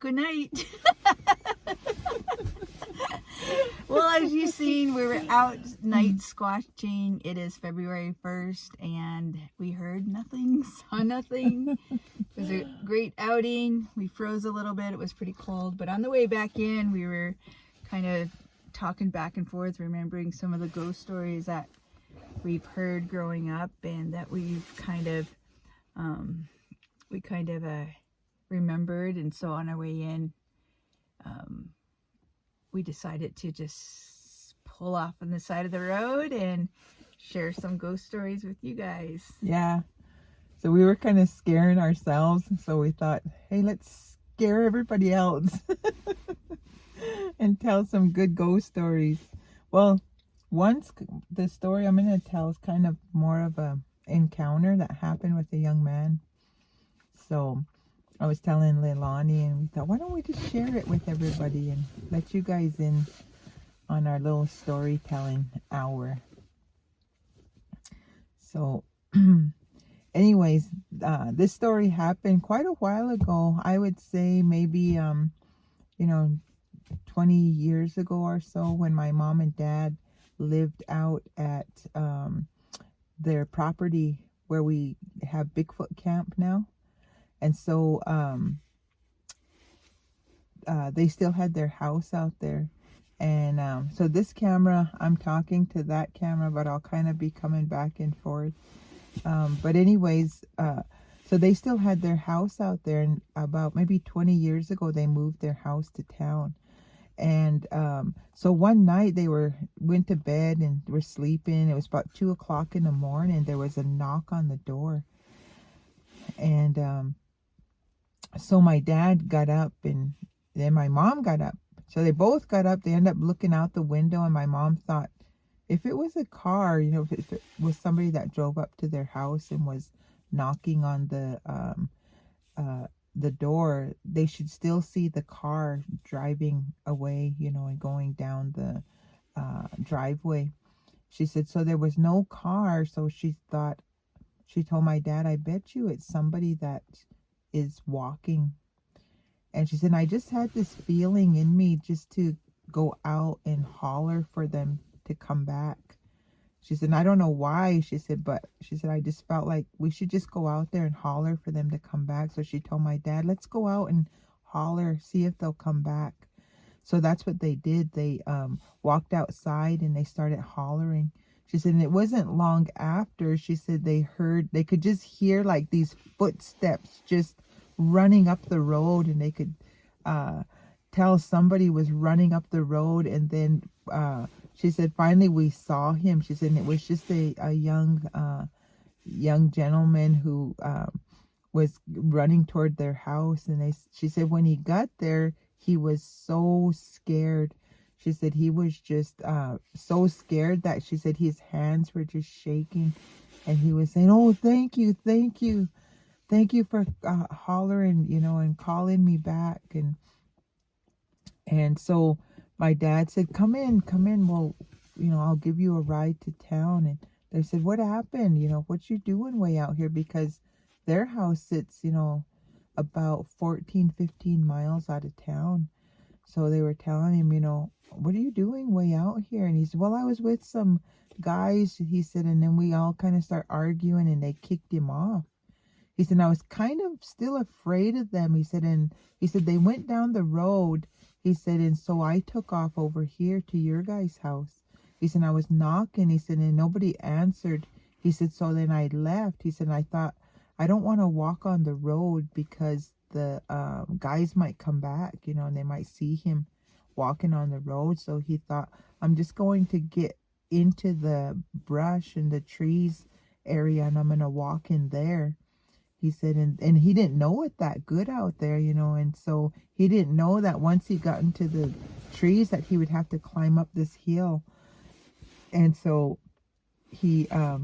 good night. Well, as you've seen, we were out night squatching. It is February 1st, and we heard nothing, saw nothing. It was a great outing. We froze a little bit. It was pretty cold. But on the way back in, we were kind of talking back and forth, remembering some of the ghost stories that we've heard growing up and that we've kind of remembered. And so on our way in, we decided to just pull off on the side of the road and share some ghost stories with you guys. Yeah. So we were kind of scaring ourselves. So we thought, hey, let's scare everybody else and tell some good ghost stories. Well, the story I'm going to tell is kind of more of a encounter that happened with a young man. So I was telling Leilani, and we thought, why don't we just share it with everybody and let you guys in on our little storytelling hour. So anyways, this story happened quite a while ago. I would say maybe 20 years ago or so, when my mom and dad lived out at their property where we have Bigfoot camp now. And so they still had their house out there. And so this camera, I'm talking to that camera, but I'll kind of be coming back and forth. But anyways, so they still had their house out there. And about maybe 20 years ago, they moved their house to town. And so one night they went to bed and were sleeping. It was about 2 o'clock in the morning. There was a knock on the door. And so my dad got up, and then my mom got up. So they both got up. They ended up looking out the window, and my mom thought, if it was a car, if it was somebody that drove up to their house and was knocking on the door, they should still see the car driving away, and going down the driveway. She said, so there was no car. So she told my dad, I bet you it's somebody that is walking. And she said, I just had this feeling in me just to go out and holler for them to come back. She said, I don't know why. She said, I just felt like we should just go out there and holler for them to come back. So she told my dad, let's go out and holler, see if they'll come back. So that's what they did. They walked outside and they started hollering. She said, and it wasn't long after, she said, they could just hear like these footsteps just running up the road, and they could tell somebody was running up the road. And then she said, finally we saw him. She said, and it was just a young gentleman who was running toward their house. And she said, when he got there, he was so scared. She said he was just so scared that she said his hands were just shaking, and he was saying, oh, thank you for hollering, and calling me back. And so my dad said, come in, well, I'll give you a ride to town. And they said, what happened? What you doing way out here? Because their house sits, about 14, 15 miles out of town. So they were telling him, what are you doing way out here? And he said, well, I was with some guys, he said, and then we all kind of start arguing and they kicked him off. He said, I was kind of still afraid of them. He said, they went down the road. He said, and so I took off over here to your guys' house. He said, I was knocking. He said, and nobody answered. He said, so then I left. He said, I thought, I don't want to walk on the road because the guys might come back, and they might see him walking on the road. So he thought, I'm just going to get into the brush and the trees area, and I'm going to walk in there. He said, and he didn't know it that good out there, and so he didn't know that once he got into the trees that he would have to climb up this hill. And so he got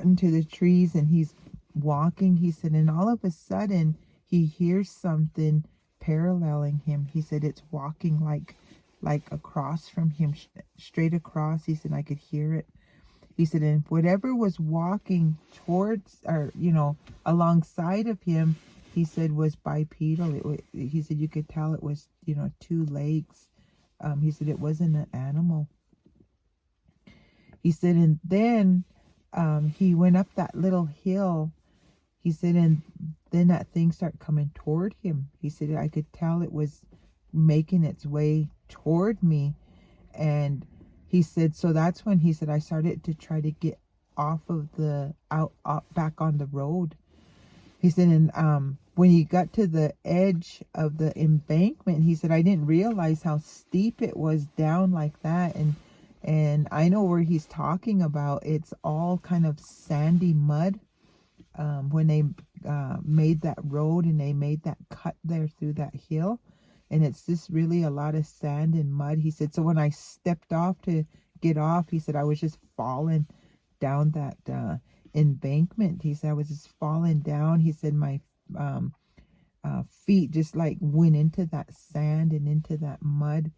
into the trees and he's walking. He said, and all of a sudden he hears something paralleling him. He said, it's walking like across from him, straight across. He said, I could hear it. He said, and whatever was walking towards, or alongside of him, he said was bipedal. He said you could tell it was, you know, 2 legs. He said it wasn't an animal. He said, and then he went up that little hill. He said, and then that thing started coming toward him. He said, I could tell it was making its way toward me. And he said, so that's when he said, I started to try to get off of the, out back on the road. He said, and when he got to the edge of the embankment, he said, I didn't realize how steep it was down like that. And I know where he's talking about. It's all kind of sandy mud. When they made that road and they made that cut there through that hill, and it's just really a lot of sand and mud. He said, so when I stepped off to get off, he said, I was just falling down that embankment. He said, I was just falling down. He said, my feet just like went into that sand and into that mud.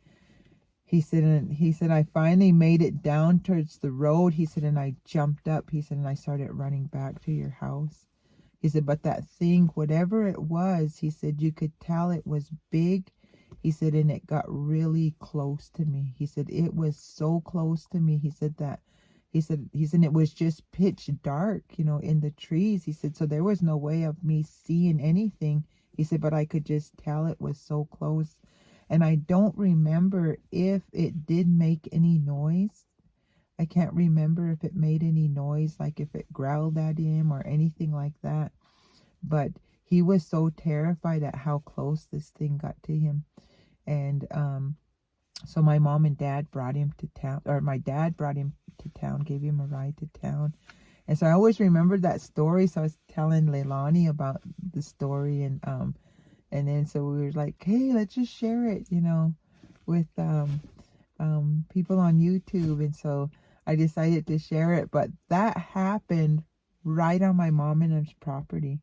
He said, I finally made it down towards the road. He said, and I jumped up. He said, and I started running back to your house. He said, but that thing, whatever it was, he said, you could tell it was big. He said, and it got really close to me. He said, it was so close to me. He said, it was just pitch dark, you know, in the trees. He said, so there was no way of me seeing anything. He said, but I could just tell it was so close. And I don't remember if it did make any noise. I can't remember if it made any noise, like if it growled at him or anything like that. But he was so terrified at how close this thing got to him. And so my mom and dad brought him to town, or my dad brought him to town, gave him a ride to town. And so I always remembered that story. So I was telling Leilani about the story, and then so we were like, hey, let's just share it, you know, with people on YouTube. And so I decided to share it. But that happened right on my mom and I's property,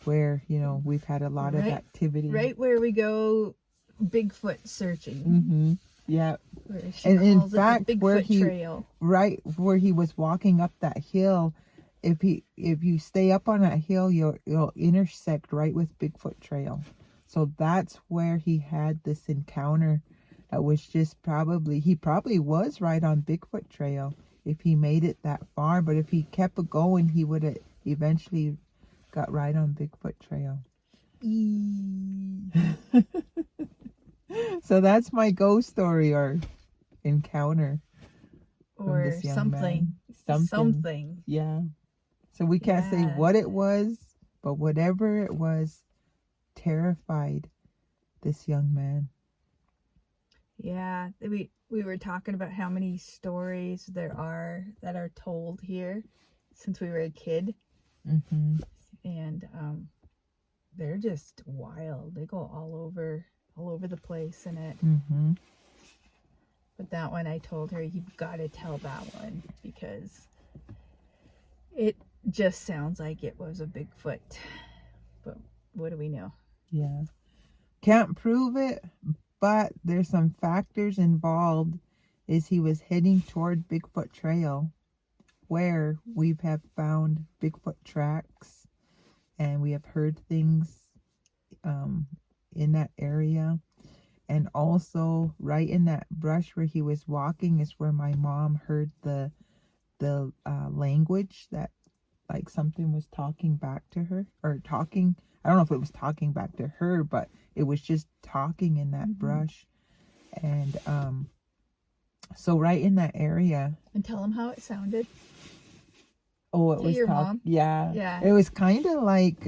where, you know, we've had a lot of activity. Right where we go Bigfoot searching. Mm-hmm. Yeah. And in fact, where trail. Right where he was walking up that hill, if you stay up on that hill, you'll intersect right with Bigfoot trail. So that's where he had this encounter. It was just he probably was right on Bigfoot trail if he made it that far. But if he kept going, he would have eventually got right on Bigfoot trail. So that's my ghost story or encounter. Or this young man. Something. Yeah. So we can't say what it was, but whatever it was terrified this young man. Yeah, we were talking about how many stories there are that are told here since we were a kid. Mm-hmm. And they're just wild. They go all over the place in it. Mm-hmm. But that one, I told her, you've got to tell that one because it just sounds like it was a Bigfoot. But what do we know? Yeah. Can't prove it, but there's some factors involved. Is he was heading toward Bigfoot Trail, where we have found Bigfoot tracks, and we have heard things in that area. And also right in that brush where he was walking is where my mom heard the language that, like, something was talking back to her, or talking. I don't know if it was talking back to her, but it was just talking in that brush. And so right in that area. And tell them how it sounded. Oh, it to was your mom. Yeah. It was kind of like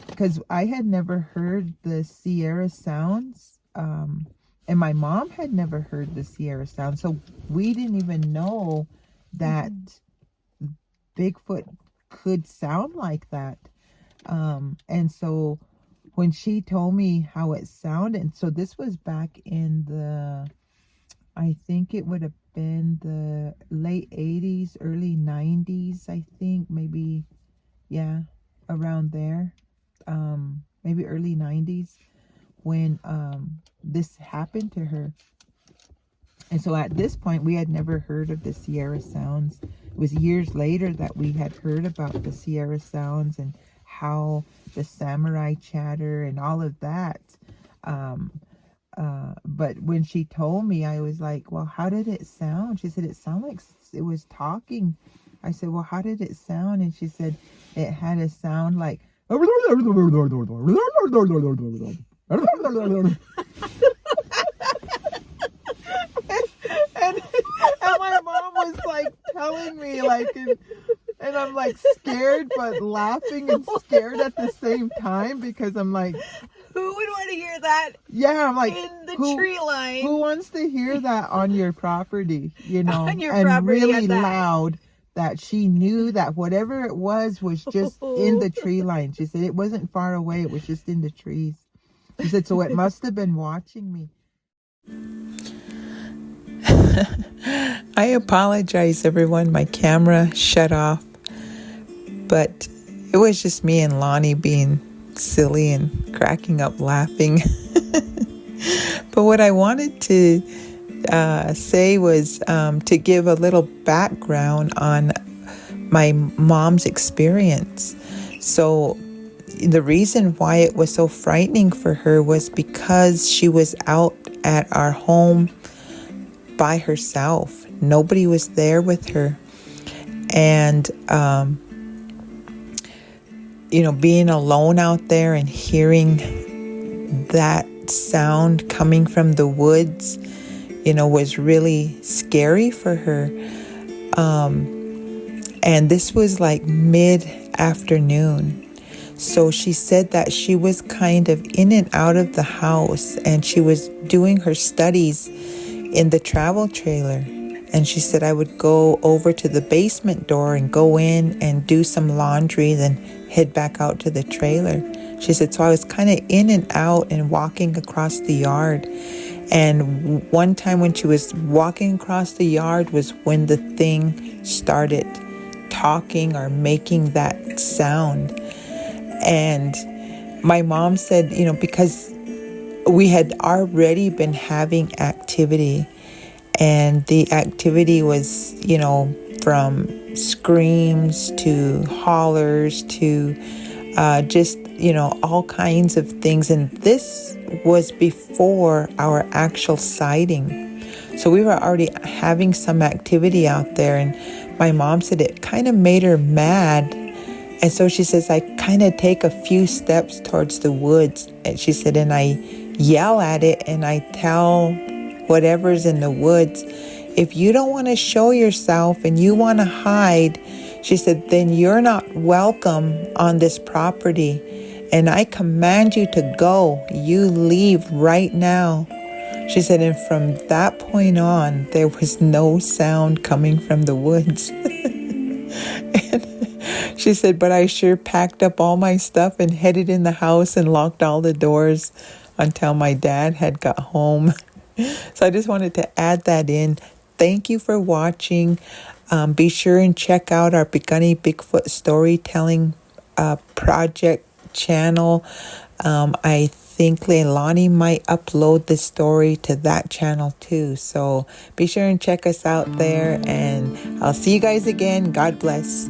because I had never heard the Sierra sounds. And my mom had never heard the Sierra sound, so we didn't even know that Bigfoot could sound like that. And so when she told me how it sounded, so this was back in I think it would have been the late 80s, early 90s, I think, maybe, yeah, around there, maybe early 90s, when this happened to her. And so at this point, we had never heard of the Sierra sounds. It was years later that we had heard about the Sierra sounds and how the samurai chatter and all of that. But when she told me, I was like, well, how did it sound? She said, it sounded like it was talking. I said, well, how did it sound? And she said, it had a sound like, and, and my mom was like telling me, like, and I'm like scared, but laughing and scared at the same time, because I'm like, who would want to hear that? Yeah, I'm like, in the tree line. Who wants to hear that on your property, you know? On your and property really at that. loud, that she knew that whatever it was just in the tree line. She said it wasn't far away, it was just in the trees. She said, so it must have been watching me. I apologize, everyone. My camera shut off. But it was just me and Lonnie being silly and cracking up laughing. But what I wanted to say was to give a little background on my mom's experience. So the reason why it was so frightening for her was because she was out at our home by herself. Nobody was there with her. And being alone out there and hearing that sound coming from the woods, was really scary for her. And this was like mid-afternoon. So she said that she was kind of in and out of the house, and she was doing her studies in the travel trailer. And she said, I would go over to the basement door and go in and do some laundry, then head back out to the trailer. She said, so I was kind of in and out and walking across the yard. And one time when she was walking across the yard was when the thing started talking or making that sound. And my mom said, because we had already been having activity, and the activity was, from screams to hollers to just, all kinds of things. And this was before our actual sighting. So we were already having some activity out there. And my mom said it kind of made her mad. And so she says, I kind of take a few steps towards the woods. And she said, and I yell at it and I tell whatever's in the woods, if you don't want to show yourself and you want to hide, she said, then you're not welcome on this property. And I command you to go. You leave right now. She said, and from that point on, there was no sound coming from the woods. And she said, but I sure packed up all my stuff and headed in the house and locked all the doors until my dad had got home. So I just wanted to add that in. Thank you for watching. Be sure and check out our Picani Bigfoot Storytelling project channel. I think Leilani might upload the story to that channel too. So be sure and check us out there, and I'll see you guys again. God bless.